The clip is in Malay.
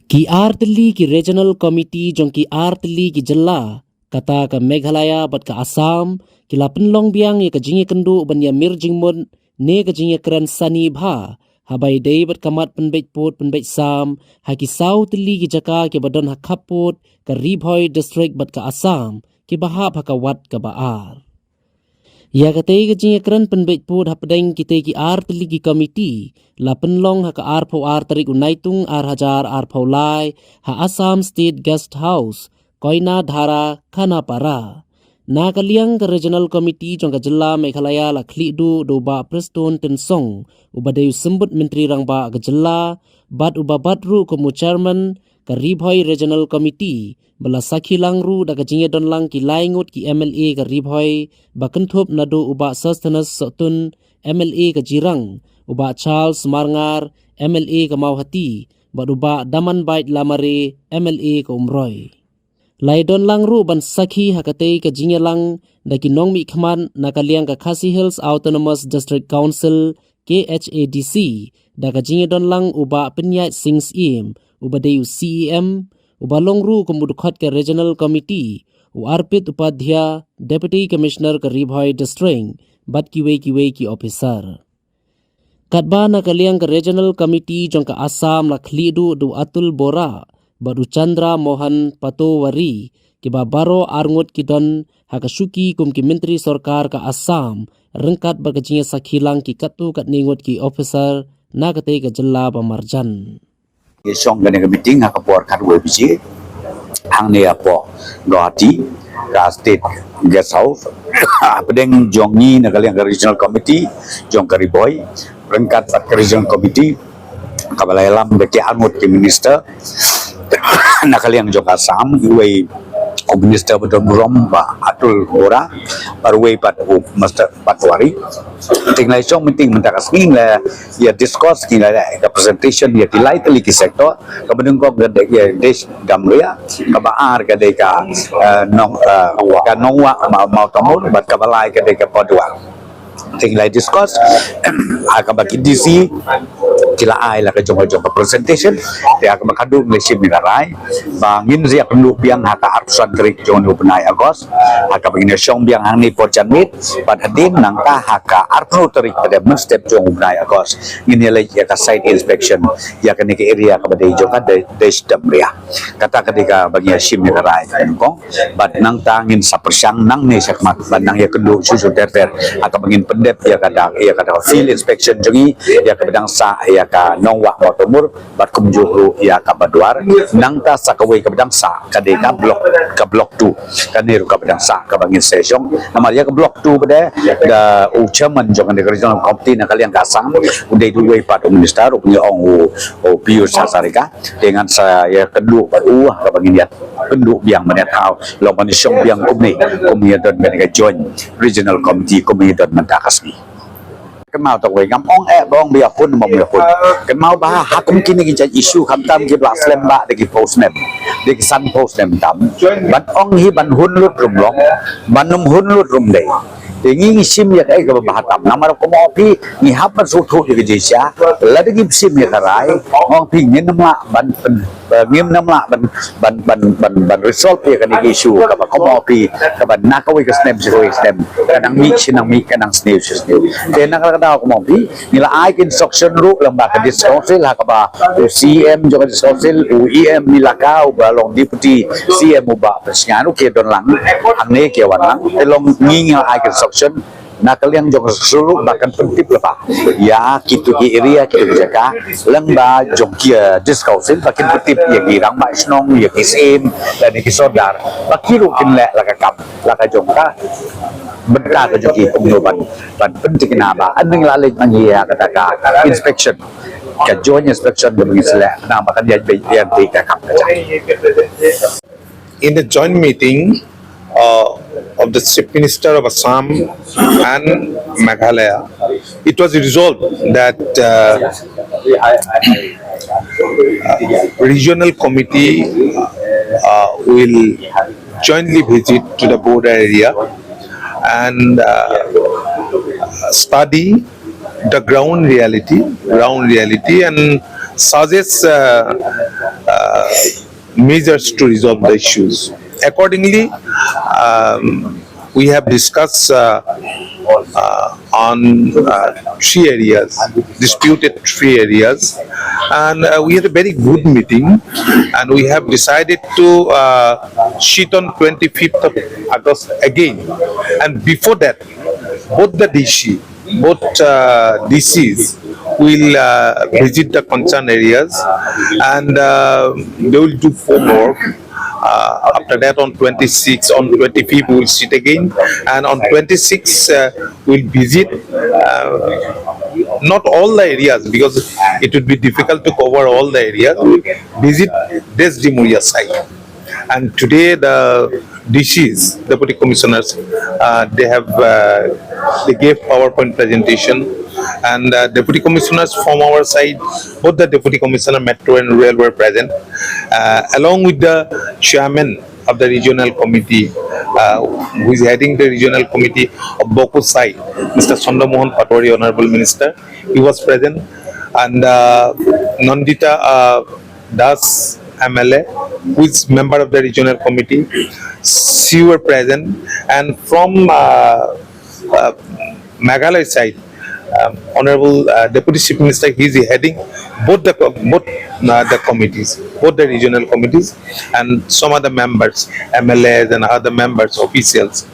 Ki Tylli ki regional committee jong ki Tylli ki jella kata ka Meghalaya bat ka Assam ki la penlong biang ye ka Jingiakren ban ya mir jingmun ne ka Jingiakren sani bha habai dei bat kamat Pynbeit pot Pynbeit sam ha ki Tylli ki jaka ki badon ha khapot ka Ribhoi district bat ka Assam ki bahap ha ka wat ka baar. Ya katay ka Jingiakren Pynbeit pot hapdeng kitay ki Tylli ki committee la penlong ha ka arpo tarik unaitung hajar arpo lai ha Assam State Guest House koina dhara khana para. Na kaliang ka regional committee jong ka jilla Meghalaya la khlidu do ba preston tensong ubadayu sembut menteri rang ba ka jilla bat ubabatru komu chairman ka Ribhoi regional committee bala sakhilang ru da ka Jingiakren lang ki laingut ki MLA ka Ribhoi bakenthop nado uba sustenance sotun MLA ka Jirang uba Charles Marngar MLA ka Mauhati bat uba Daman Bait Lamare MLA ka Umroy. Laidon lang ru ban sakhi hakatei ka Jingiakren da ki nongmi khman na kaliang ka Khasi Hills Autonomous District Council KHADC da ka Jingiakren lang uba Pynbeit Sings im uba deyu CEM uba longru kumudukhat ka regional committee u Arpit Upadhya deputy commissioner ka Ribhoi district bat kiwe ki officer. Katba na kaliang ka regional committee jong ka Assam la khlidu du Atul Bora badu Chandra Mohan Patowari ki babaro arngut kidon hakasuki kum ki menteri sarkar ka Assam rengkat berkejingnya sakhilang ki katu kat ningut ki officer na katei ka jilla pamarjan. Song gane meeting ha kapor khat we biji hang ne apo Guwahati ka state guest house pedeng jong ni na kaliang regional committee jong ka Ribhoi rengkat pat regional committee ka balai lam de ki angut ki minister na kaliang jong Assam we minister betul murom ba Atul Bora parwe pat master patwari tinggal song meeting mentakas nging la ya discuss nging la the presentation ya tilai teli ki sektor kemudian kok gede ya des gamria kabaar gede ka nong ka nongwa mau tamul bat kabalai gede ka podwa tinggal discuss akabaki DC kila ai la ka jong presentation dia ka makadu lesim minarai bangin riak penduk biang haka arsan kerik jong benai agos haka begini syong biang hang ni porjan mit pad hadim nangka haka arpnu terik pada menstep jong benai agos ini lagi ya ka site inspection ya ka ni ke area ka badai jong ka des damria kata ketika bagi sim minarai kong bad nang tangin sapersang nang ni sakmat bad nang ya kenduk susu terter haka begin pendep ya kada field inspection jongi ya ka bedang sa ya ka nongwa motomur bat kumjuhru ya ka badwar nangta sakawe ka bedang sa kade ka blok 2 kaniru ka bedang sa ka bangin session namar ya ka blok 2 bade da chairman jong ka regional committee na kaliang kasang udai duwe pat minister punya ong Pius Sasarika dengan saya kedua ka bangin ya penduk biang menetau lo manusia biang kumni don benega join regional committee kumni don mentakas ni kenal tak we ngam ong bong bia pun mom bia pun kenal bah hakum kini ki isu kham tam ki bla slem ba de ki post nem de ki san post nem tam ban ong hi ban hun lut rum long ban num hun lut rum de ngi sim ya kai ka bah tam namar ko mo pi ni hap ban su thu ki jisya la de ki sim ya karai ong pi ni namla ban ngim namla ban resolve ya kan isu ka ba ko mo pi ka ban nakawi ka snap zero stem kanang mi sinang mi kanang snap snap de nakakatawa ko mo pi nila ai instruction ru lamba ka discouncil ha ka ba CM jo ka discouncil UEM nila ka u balong deputy CM ba presnyano ke don lang ang ne ke wan lang telong nging ai instruction na kaliang jong sulu bahkan pentip lepa ya kitu ki area kitu jaka lamba jong kia discouncil bahkan pentip ya girang ma snong ya kisim dan ki sodar bakiru kinle laka kap laka jong ka Bynta ka jong ki pengyoban ban penting na ba anding lalej mangia kata inspection ka joint inspection dengan sila na makan dia bagian ka kap in the joint meeting of the Chief Minister of Assam and Meghalaya, it was resolved that regional committee will jointly visit to the border area and study the ground reality and suggest measures to resolve the issues. Accordingly, we have discussed on three areas, disputed three areas, and we had a very good meeting, and we have decided to sit on 25th of August again, and before that, both the DCs will visit the concerned areas, and they will do homework. After that, on 26th, on 25th, we will sit again, and on 26th, we'll visit not all the areas because it would be difficult to cover all the areas. We'll visit Desdimuria site. And today, the DCs, deputy commissioners, they gave PowerPoint presentation, and deputy commissioners from our side, both the deputy commissioner metro and rail were present, along with the chairman of the regional committee, who is heading the regional committee of Boku side, Mr. Chandramohan Patwari, honorable minister. He was present, and Nandita Das MLA, who is member of the regional committee, she were present, and from Meghalaya side, Honorable Deputy Chief Minister, he is heading both the committees, both the regional committees, and some other members, MLAs and other members, officials.